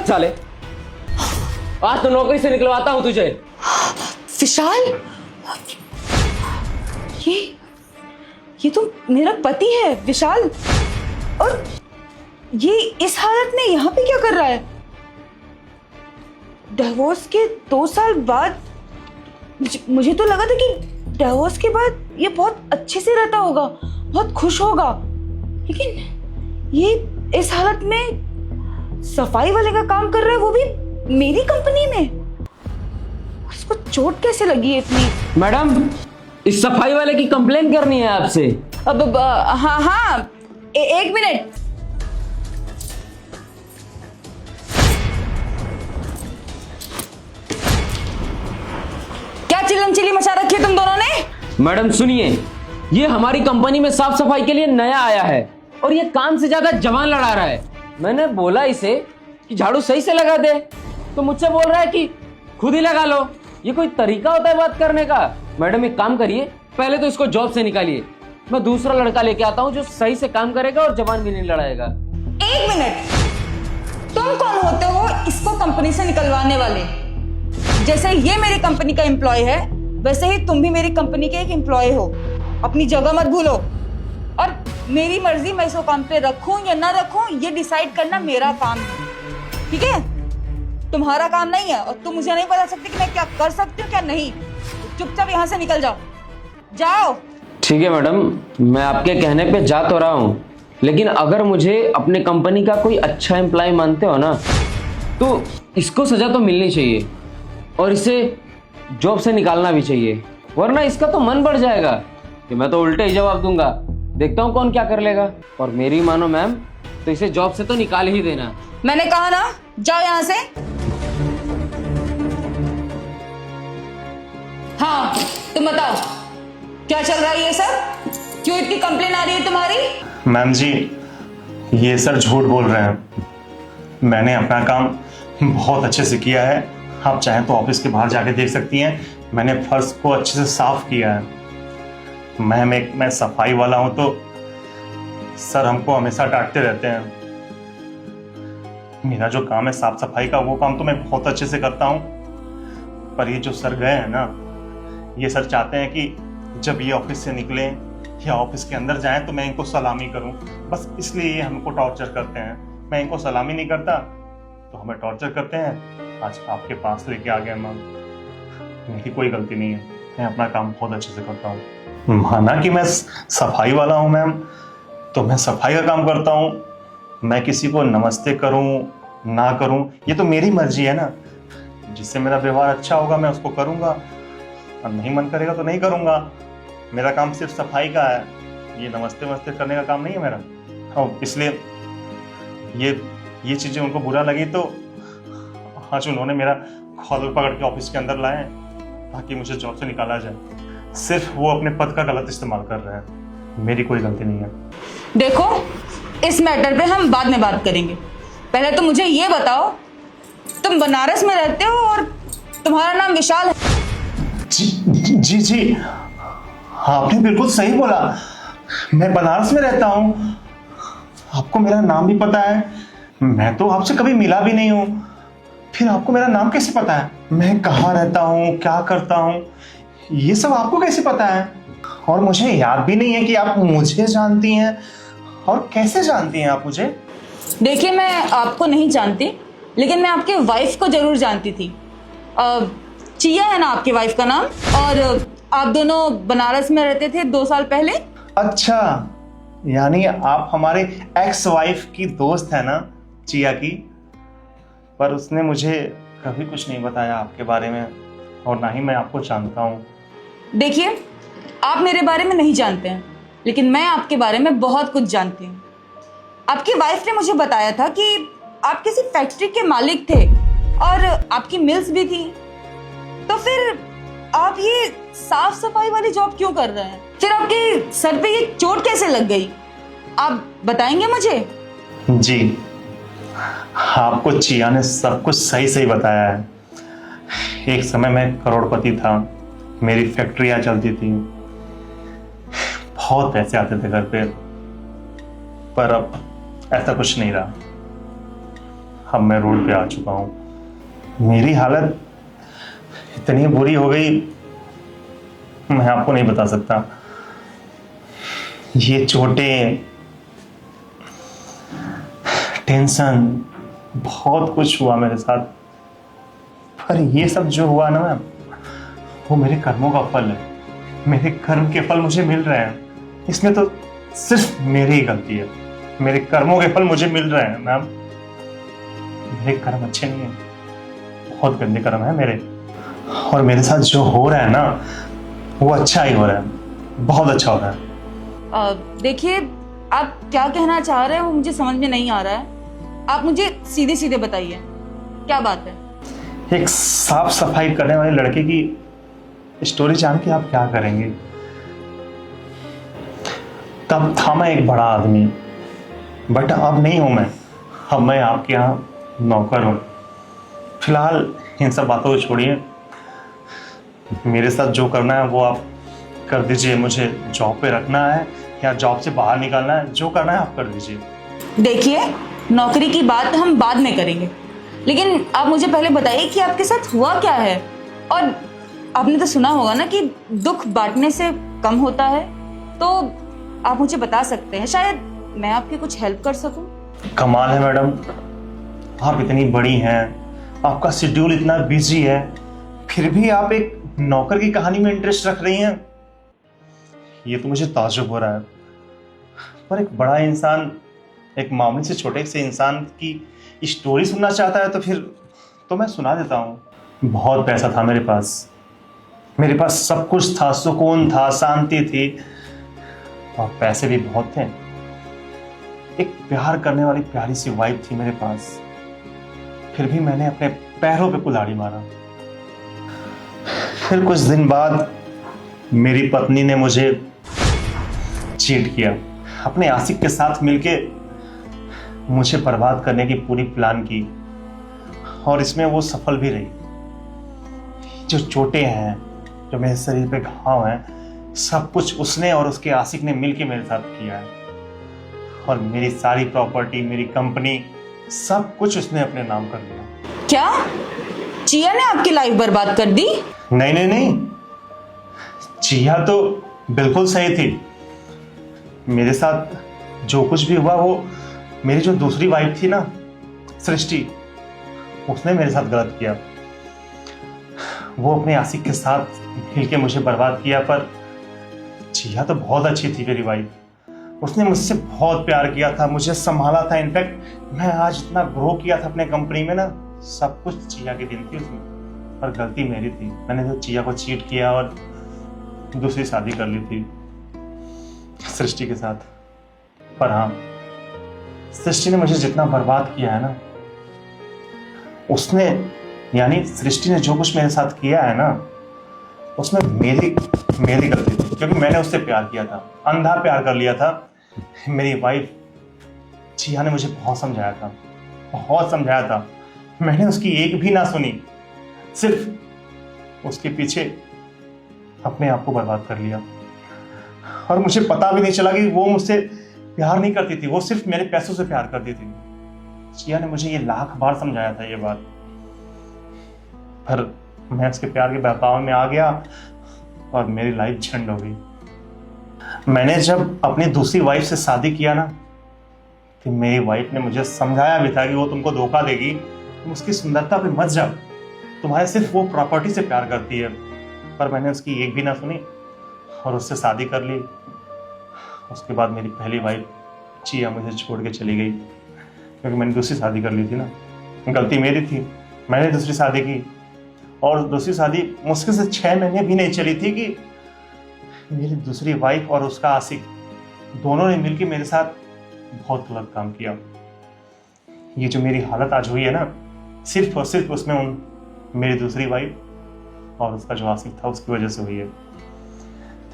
साले, आज तो नौकरी से निकलवाता हूं तुझे। विशाल, ये तो मेरा पति है विशाल, और ये इस हालत में यहाँ पे क्या कर रहा है? डिवोर्स के 2 साल बाद मुझे तो लगा था कि डिवोर्स के बाद ये बहुत अच्छे से रहता होगा, बहुत खुश होगा, लेकिन ये इस हालत में सफाई वाले का काम कर रहा है, वो भी मेरी कंपनी में। उसको चोट कैसे लगी है इतनी? मैडम, इस सफाई वाले की कंप्लेन करनी है आपसे। अब हाँ, एक मिनट। क्या चिल्लम चिल्ली मचा रखी है तुम दोनों ने? मैडम सुनिए, ये हमारी कंपनी में साफ सफाई के लिए नया आया है और ये काम से ज्यादा जवान लड़ा रहा है। मैंने बोला इसे कि झाड़ू सही से लगा दे, तो मुझसे बोल रहा है कि खुद ही लगा लो। ये कोई तरीका होता है बात करने का? मैडम एक काम करिए, पहले तो इसको जॉब से निकालिए, मैं दूसरा लड़का लेके आता हूँ जो सही से काम करेगा और जवान भी नहीं लड़ाएगा। 1 मिनट, तुम कौन होते हो इसको कंपनी से निकलवाने वाले? जैसे ये मेरी कंपनी का एम्प्लॉय है, वैसे ही तुम भी मेरी कंपनी के एक एम्प्लॉय हो। अपनी जगह मत भूलो, और मेरी मर्जी मैं इसको काम पे रखूं या ना रखूं, ये डिसाइड करना मेरा काम है, ठीक है? तुम्हारा काम नहीं है, और तुम मुझे नहीं बता सकते कि मैं क्या कर सकती हूँ क्या नहीं। चुपचाप यहाँ से निकल जाओ, जाओ। ठीक है मैडम, मैं आपके कहने पे जा तो रहा हूँ, लेकिन अगर मुझे अपने कंपनी का कोई अच्छा एम्प्लॉय मानते हो ना, तो इसको सजा तो मिलनी चाहिए और इसे जॉब से निकालना भी चाहिए, वरना इसका तो मन बढ़ जाएगा कि मैं तो उल्टे ही जवाब दूंगा। देखता हूँ कौन क्या कर लेगा। और मेरी मानो मैम, तो इसे जॉब से तो निकाल ही देना। मैंने कहा ना, जाओ यहाँ से। हाँ, तुम बताओ क्या चल रहा है ये सब? क्यों इतनी कंप्लेन आ रही है तुम्हारी? मैम जी, ये सर झूठ बोल रहे हैं। मैंने अपना काम बहुत अच्छे से किया है। आप चाहें तो ऑफिस के बाहर जाके देख सकती हैं। मैंने फर्श को अच्छे से साफ किया है। मैं सफाई वाला हूं, तो सर हमको हमेशा डांटते रहते हैं। मेरा जो काम है साफ सफाई का, वो काम तो मैं बहुत अच्छे से करता हूं। पर ये जो सर गए हैं ना, ये सर चाहते हैं कि जब ये ऑफिस से निकले या ऑफिस के अंदर जाएं तो मैं इनको सलामी करूं। बस इसलिए ये हमको टॉर्चर करते हैं। मैं इनको सलामी नहीं करता तो हमें टॉर्चर करते हैं। आज आपके पास लेके आ गया मैम। मेरी कोई गलती नहीं है, मैं अपना काम बहुत अच्छे से करता हूँ। माना कि मैं सफाई वाला हूँ मैम, तो मैं सफाई का काम करता हूँ। मैं किसी को नमस्ते करूँ ना करूँ, ये तो मेरी मर्जी है ना। जिससे मेरा व्यवहार अच्छा होगा मैं उसको करूँगा, और नहीं मन करेगा तो नहीं करूँगा। मेरा काम सिर्फ सफाई का है, ये नमस्ते वमस्ते करने का काम नहीं है मेरा। हाँ, इसलिए ये चीज़ें उनको बुरा लगी तो आज उन्होंने मेरा कॉलर पकड़ के ऑफिस के अंदर लाए ताकि मुझे जॉब से निकाला जाए। सिर्फ वो अपने पद का गलत इस्तेमाल कर रहे हैं, मेरी कोई गलती नहीं है। देखो, इस मैटर पे हम बाद में बात करेंगे। पहले तो मुझे ये बताओ, तुम बनारस में रहते हो और तुम्हारा नाम विशाल है? जी, आपने बिल्कुल सही बोला। मैं बनारस में रहता हूँ। आपको मेरा नाम भी पता है। मैं तो आपसे कभी मिला भी नहीं हूँ, फिर आपको मेरा नाम कैसे पता है? मैं कहाँ रहता हूँ, क्या करता हूँ, ये सब आपको कैसे पता है? और मुझे याद भी नहीं है कि आप मुझे जानती हैं। और कैसे जानती हैं आप मुझे? देखिए, मैं आपको नहीं जानती, लेकिन मैं आपके वाइफ को जरूर जानती थी। चिया है ना आपकी वाइफ का नाम? और आप दोनों बनारस में रहते थे 2 साल पहले। अच्छा, यानी आप हमारे एक्स वाइफ की दोस्त है ना, चिया की? पर उसने मुझे कभी कुछ नहीं बताया आपके बारे में, और ना ही मैं आपको जानता हूँ। देखिए, आप मेरे बारे में नहीं जानते हैं, लेकिन मैं आपके बारे में बहुत कुछ जानती हूँ। आपकी वाइफ ने मुझे बताया था कि आप किसी फैक्ट्री के मालिक थे और आपकी मिल्स भी थी। तो फिर आप ये साफ सफाई वाली जॉब क्यों कर रहे हैं? फिर आपके सर पे ये चोट कैसे लग गई, आप बताएंगे मुझे? जी, आपको चिया ने सब कुछ सही सही बताया है। एक समय मैं करोड़पति था, मेरी फैक्ट्रियां चलती थी, बहुत पैसे आते थे घर पे। पर अब ऐसा कुछ नहीं रहा। अब मैं रोड पे आ चुका हूँ। मेरी हालत इतनी बुरी हो गई, मैं आपको नहीं बता सकता। ये चोटें, टेंशन, बहुत कुछ हुआ मेरे साथ, पर ये सब जो हुआ ना मैम, वो मेरे कर्मों का फल है। मेरे कर्म के फल मुझे मिल रहे हैं। इसमें तो सिर्फ मेरी ही गलती है। मेरे कर्मों के फल मुझे मिल रहे हैं मैम। मेरे कर्म अच्छे नहीं है, बहुत गंदे कर्म है मेरे। और मेरे साथ जो हो रहा है ना, वो अच्छा ही हो रहा है, बहुत अच्छा हो रहा है। देखिए, आप क्या कहना चाह रहे हैं वो मुझे समझ में नहीं आ रहा है। आप मुझे सीधे सीधे बताइए, क्या बात है? एक साफ सफाई करने वाले लड़के की स्टोरी जान के आप क्या करेंगे? तब था मैं एक बड़ा आदमी, बट अब नहीं हूं मैं। अब मैं आपके यहाँ नौकर हूं। फिलहाल इन सब बातों को छोड़िए, मेरे साथ जो करना है वो आप कर दीजिए। मुझे जॉब पे रखना है या जॉब से बाहर निकालना है, जो करना है आप कर दीजिए। देखिए, नौकरी की बात हम बाद में करेंगे, लेकिन आप मुझे पहले बताइए कि आपके साथ हुआ क्या है। और आपने तो सुना होगा ना कि दुख बांटने से कम होता है, तो आप मुझे बता सकते हैं, शायद मैं आपकी कुछ हेल्प कर सकूं। कमाल है मैडम, आप इतनी बड़ी हैं, आपका शेड्यूल इतना बिजी है, फिर भी आप एक नौकर की कहानी में इंटरेस्ट रख रही हैं। ये तो मुझे ताज्जुब हो रहा है। पर एक बड़ा इंसान एक मामूली से छोटे से इंसान की स्टोरी सुनना चाहता है, तो फिर तो मैं सुना देता हूँ। बहुत पैसा था मेरे पास सब कुछ था, सुकून था, शांति थी, और पैसे भी बहुत थे। एक प्यार करने वाली प्यारी सी वाइफ थी मेरे पास, फिर भी मैंने अपने पैरों पे कुल्हाड़ी मारा। फिर कुछ दिन बाद मेरी पत्नी ने मुझे चीट किया, अपने आशिक के साथ मिलके मुझे बर्बाद करने की पूरी प्लान की, और इसमें वो सफल भी रही। जो चोटें हैं, जो मेरे शरीर पे घाव हैं, सब कुछ उसने और उसके आशिक ने मिलके मेरे साथ किया है। और मेरी सारी प्रॉपर्टी, मेरी कंपनी, सब कुछ उसने अपने नाम कर लिया। क्या चिया ने आपकी लाइफ बर्बाद कर दी? नहीं नहीं नहीं, चिया तो बिल्कुल सही थी। मेरे साथ जो कुछ भी हुआ, वो मेरी जो दूसरी वाइफ थी ना, सृष्टि, उसने मेरे साथ गलत किया। वो अपने आशिक के साथ मिलके मुझे बर्बाद किया। पर चिया तो बहुत अच्छी थी मेरी वाइफ। उसने मुझसे बहुत प्यार किया था, मुझे संभाला था। इनफैक्ट मैं आज इतना ग्रो किया था अपने कंपनी में ना, सब कुछ चिया की देन थी उसमें। पर गलती मेरी थी, मैंने तो चिया को चीट किया और दूसरी शादी कर ली थी सृष्टि के साथ। पर हाँ, सृष्टि ने मुझे जितना बर्बाद किया है ना, उसने, यानी सृष्टि ने जो कुछ मेरे साथ किया है ना, उसमें मेरी गलती थी, क्योंकि मैंने उससे प्यार किया था, अंधा प्यार कर लिया था। मेरी वाइफ चिया ने मुझे बहुत समझाया था, मैंने उसकी एक भी ना सुनी, सिर्फ उसके पीछे अपने आप को बर्बाद कर लिया। और मुझे पता भी नहीं चला कि वो मुझसे प्यार नहीं करती थी, वो सिर्फ मेरे पैसों से प्यार करती थी। चिया ने मुझे ये लाख बार समझाया था ये बात, पर मैं उसके प्यार के बहकावे में आ गया और मेरी लाइफ झंड हो गई। मैंने जब अपनी दूसरी वाइफ से शादी किया ना, तो मेरी वाइफ ने मुझे समझाया भी था कि वो तुमको धोखा देगी, तुम उसकी सुंदरता पे मत जाओ, तुम्हारे सिर्फ वो प्रॉपर्टी से प्यार करती है। पर मैंने उसकी एक भी ना सुनी और उससे शादी कर ली। उसके बाद मेरी पहली वाइफ चिया मुझे छोड़ के चली गई, क्योंकि मैंने दूसरी शादी कर ली थी ना। गलती मेरी थी, मैंने दूसरी शादी की, और दूसरी शादी मुश्किल से 6 महीने भी नहीं चली थी कि मेरी दूसरी वाइफ और उसका आशिक दोनों ने मिलकर मेरे साथ बहुत गलत काम किया। ये जो मेरी हालत आज हुई है ना, सिर्फ और सिर्फ उसमें मेरी दूसरी वाइफ और उसका जो आशिक था उसकी वजह से हुई है।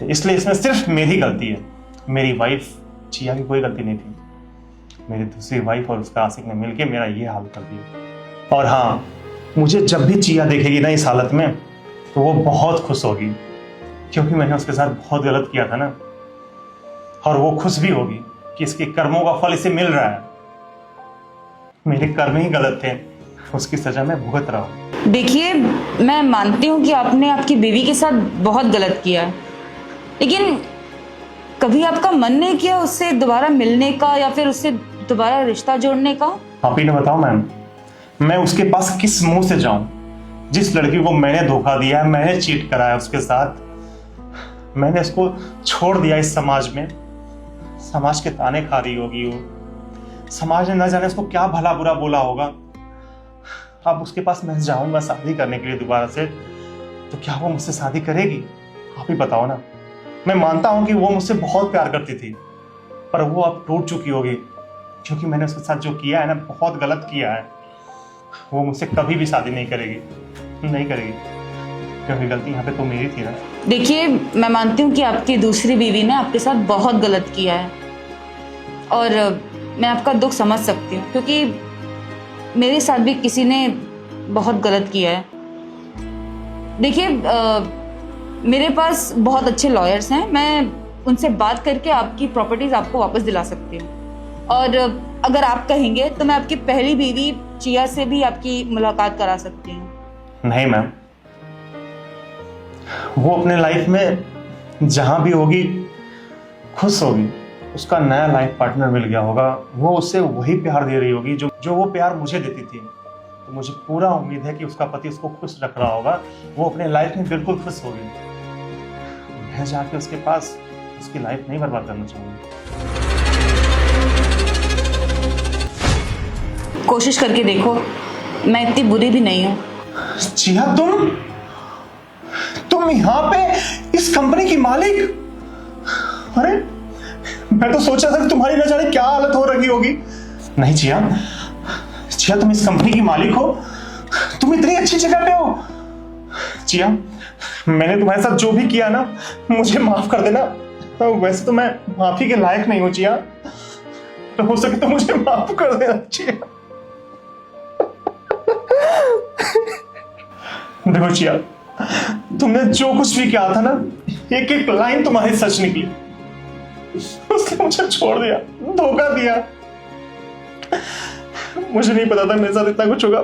तो इसलिए इसमें सिर्फ मेरी गलती है, मेरी वाइफ चिया की कोई गलती नहीं थी। मेरी दूसरी वाइफ और उसका आशिक ने मिलकर मेरा ये हाल कर दिया। और हाँ, मुझे जब भी चिया देखेगी ना इस हालत में, तो वो बहुत खुश होगी, क्योंकि मैंने उसके साथ बहुत गलत किया था ना। और वो खुश भी होगी कि इसके कर्मों का फल इसे मिल रहा है। मेरे कर्म ही गलत थे, उसकी सजा मैं भुगत रहा हूँ। देखिए, मैं मानती हूँ कि आपने आपकी बीवी के साथ बहुत गलत किया है, लेकिन कभी आपका मन नहीं किया उससे दोबारा मिलने का या फिर उससे दोबारा रिश्ता जोड़ने का? आप ही ने बताओ मैम, मैं उसके पास किस मुंह से जाऊं? जिस लड़की को मैंने धोखा दिया है, मैंने चीट करा है उसके साथ, मैंने उसको छोड़ दिया इस समाज में। समाज के ताने खा रही होगी वो, समाज ने न जाने उसको क्या भला बुरा बोला होगा। अब उसके पास मैं जाऊंगा शादी करने के लिए दोबारा से, तो क्या वो मुझसे शादी करेगी? आप ही बताओ ना। मैं मानता हूं कि वो मुझसे बहुत प्यार करती थी, पर वो अब टूट चुकी होगी, क्योंकि मैंने उसके साथ जो किया है ना, बहुत गलत किया है। वो मुझसे कभी भी शादी नहीं करेगी, नहीं करेगी, क्योंकि गलती यहाँ पे तो मेरी थी ना। देखिए, मैं मानती हूँ कि आपकी दूसरी बीवी ने आपके साथ बहुत गलत किया है, और मैं आपका दुख समझ सकती हूँ, क्योंकि मेरे साथ भी किसी ने बहुत गलत किया है। देखिए, मेरे पास बहुत अच्छे लॉयर्स हैं, मैं उनसे बात करके आपकी प्रॉपर्टीज आपको वापस दिला सकती हूँ, और अगर आप कहेंगे तो मैं आपकी पहली बीवी चिया से भी आपकी मुलाकात करा सकती हूँ। नहीं मैम, वो अपने लाइफ में जहां भी होगी खुश होगी। उसका नया लाइफ पार्टनर मिल गया होगा, वो उससे वही प्यार दे रही होगी जो वो प्यार मुझे देती थी। तो मुझे पूरा उम्मीद है कि उसका पति उसको खुश रख रहा होगा, वो अपने लाइफ में बिल्कुल खुश होगी। मैं जाके उसके पास उसकी लाइफ नहीं बर्बाद करना चाहूंगी। कोशिश करके देखो, मैं इतनी बुरी भी नहीं हूँ। जिया, तुम यहाँ पे इस कंपनी की मालिक? अरे मैं तो सोचा था कि तुम्हारी न जाने क्या हालत हो रही होगी। नहीं जिया, जिया तुम इस कंपनी की मालिक हो, तुम इतनी अच्छी जगह पे हो। जिया, मैंने तुम्हारे साथ जो भी किया ना, मुझे माफ कर देना। वैसे तो मैं माफी के लायक नहीं हूं जिया, तो हो सके तो मुझे माफ कर देना जिया। देखो जिया, तुमने जो कुछ भी किया था ना, एक एक लाइन तुम्हारी सच निकली। उसने मुझे छोड़ दिया, धोखा दिया। मुझे नहीं पता था मेरे साथ इतना कुछ होगा।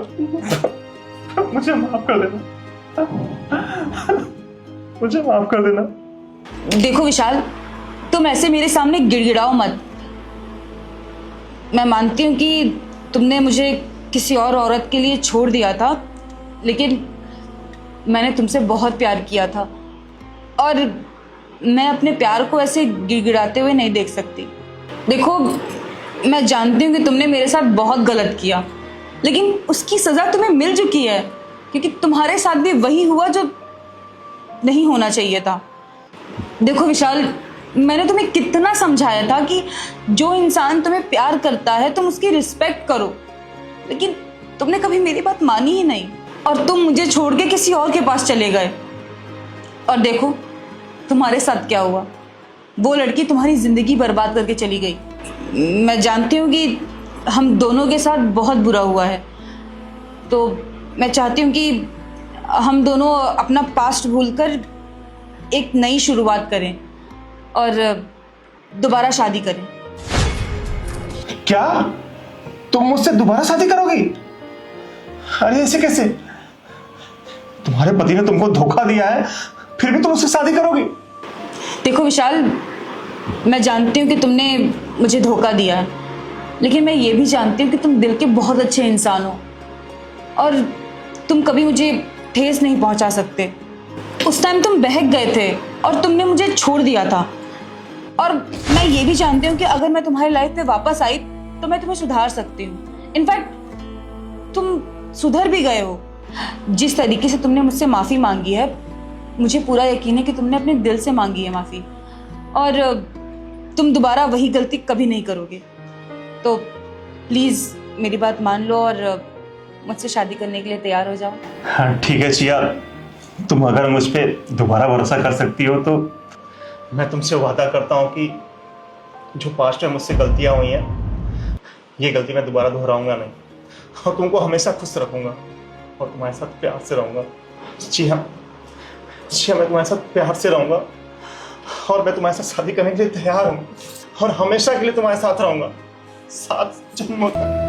मुझे माफ कर देना, मुझे माफ कर देना। देखो विशाल, तुम ऐसे मेरे सामने गिड़गिड़ाओ मत। मैं मानती हूँ कि तुमने मुझे किसी और औरत के लिए छोड़ दिया था, लेकिन मैंने तुमसे बहुत प्यार किया था, और मैं अपने प्यार को ऐसे गिड़गिड़ाते हुए नहीं देख सकती। देखो, मैं जानती हूँ कि तुमने मेरे साथ बहुत गलत किया, लेकिन उसकी सज़ा तुम्हें मिल चुकी है, क्योंकि तुम्हारे साथ भी वही हुआ जो नहीं होना चाहिए था। देखो विशाल, मैंने तुम्हें कितना समझाया था कि जो इंसान तुम्हें प्यार करता है तुम उसकी रिस्पेक्ट करो, लेकिन तुमने कभी मेरी बात मानी ही नहीं, और तुम मुझे छोड़ के किसी और के पास चले गए। और देखो तुम्हारे साथ क्या हुआ, वो लड़की तुम्हारी ज़िंदगी बर्बाद करके चली गई। मैं जानती हूँ कि हम दोनों के साथ बहुत बुरा हुआ है, तो मैं चाहती हूँ कि हम दोनों अपना पास्ट भूलकर एक नई शुरुआत करें और दोबारा शादी करें। क्या तुम मुझसे दोबारा शादी करोगी? अरे ऐसे कैसे? तुम्हारे पति ने तुमको धोखा दिया है, फिर भी तुम उससे शादी करोगी? देखो विशाल, मैं जानती हूँ कि तुमने मुझे धोखा दिया है, लेकिन मैं ये भी जानती हूँ कि तुम दिल के बहुत अच्छे इंसान हो, और तुम कभी मुझे ठेस नहीं पहुँचा सकते। उस टाइम तुम बहक गए थे और तुमने मुझे छोड़ दिया था, और मैं ये भी जानती हूँ कि अगर मैं तुम्हारी लाइफ में वापस आई तो मैं तुम्हें सुधार सकती हूँ। इनफैक्ट तुम सुधर भी गए हो। जिस तरीके से तुमने मुझसे माफ़ी मांगी है, मुझे पूरा यकीन है कि तुमने अपने दिल से मांगी है माफ़ी, और तुम दोबारा वही गलती कभी नहीं करोगे। तो प्लीज़ मेरी बात मान लो और मुझसे शादी करने के लिए तैयार हो जाओ। हाँ ठीक है जिया, तुम अगर मुझ पर दोबारा भरोसा कर सकती हो तो मैं तुमसे वादा करता हूँ कि जो पास्ट में मुझसे गलतियाँ हुई हैं, ये गलती मैं दोबारा दोहराऊंगा नहीं, और तुमको हमेशा खुश रखूंगा और तुम्हारे साथ प्यार से रहूंगा। जी हाँ, मैं तुम्हारे साथ प्यार से रहूंगा, और मैं तुम्हारे साथ शादी करने के लिए तैयार हूँ, और हमेशा के लिए तुम्हारे साथ रहूंगा, 7 जन्मों तक।